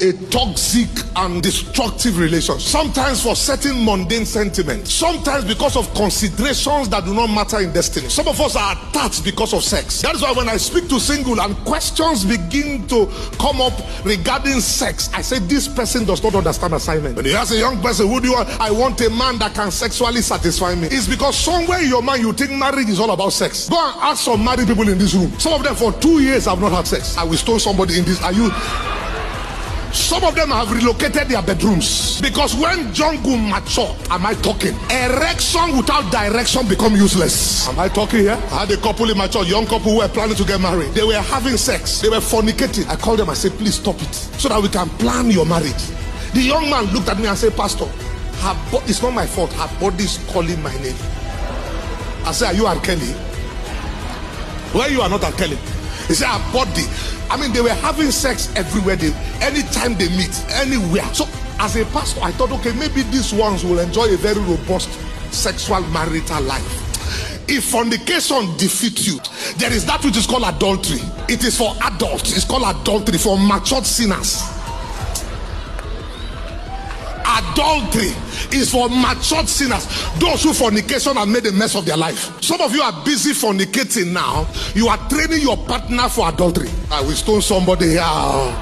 a toxic and destructive relation. Sometimes for certain mundane sentiments. Sometimes because of considerations that do not matter in destiny. Some of us are attached because of sex. That is why when I speak to single and questions begin to come up regarding sex, I say this person does not understand assignment. When you ask a young person, who do you want? I want a man that can sexually satisfy me. It's because somewhere in your mind you think marriage is all about sex. Go and ask some married people in this room. Some of them for 2 years have not had sex. I will stone somebody in this. Are you? Some of them have relocated their bedrooms because when jungle mature, am I talking? Erection without direction become useless. Am I talking here? I had a couple in my church, young couple who were planning to get married. They were having sex. They were fornicating. I called them. I said, please stop it so that we can plan your marriage. The young man looked at me and said, Pastor, it's not my fault. Her body's calling my name. I said, are you R. Kelly? Where you are not R. Kelly? He said, her body. I mean, they were having sex everywhere, anytime they meet, anywhere. So, as a pastor, I thought, okay, maybe these ones will enjoy a very robust sexual marital life. If fornication defeats you, there is that which is called adultery. It is for adults. It's called adultery for matured sinners. Adultery is for matured sinners, those who fornication have made a mess of their life. Some of you are busy fornicating now. You are training your partner for adultery. I will stone somebody here. Are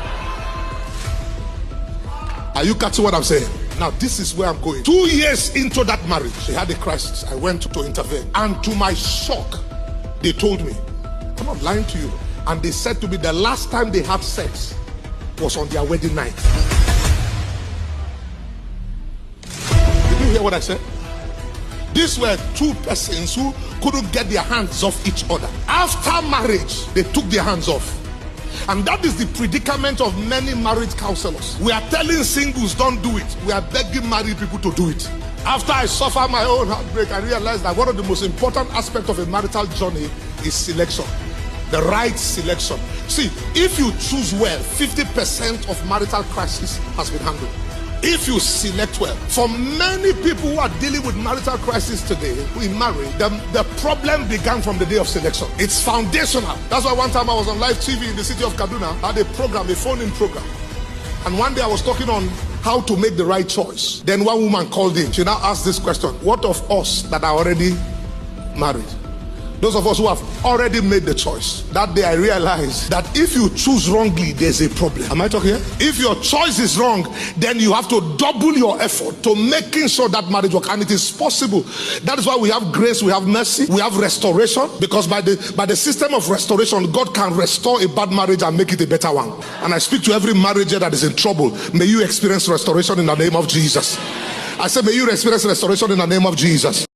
you catching what I'm saying? Now this is where I'm going. 2 years into that marriage, she had a crisis. I went to intervene, and to my shock, they told me, I'm not lying to you, and they said to me the last time they had sex was on their wedding night. Hear what I said? These were two persons who couldn't get their hands off each other. After marriage, they took their hands off. And that is the predicament of many marriage counselors. We are telling singles don't do it. We are begging married people to do it. After I suffered my own heartbreak, I realized that one of the most important aspects of a marital journey is selection. The right selection. See, if you choose well, 50% of marital crisis has been handled. If you select well. For many people who are dealing with marital crisis today, who are married, the problem began from the day of selection. It's foundational. That's why one time I was on live TV in the city of Kaduna. I had a program, a phone-in program. And one day I was talking on how to make the right choice. Then one woman called in. She now asked this question: what of us that are already married? Those of us who have already made the choice. That day I realized that if you choose wrongly, there's a problem. Am I talking here? If your choice is wrong, then you have to double your effort to making sure that marriage works. And it is possible. That is why we have grace, we have mercy, we have restoration. Because by the system of restoration, God can restore a bad marriage and make it a better one. And I speak to every marriager that is in trouble. May you experience restoration in the name of Jesus. I said, may you experience restoration in the name of Jesus.